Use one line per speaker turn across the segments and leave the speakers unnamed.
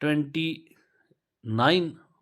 29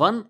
1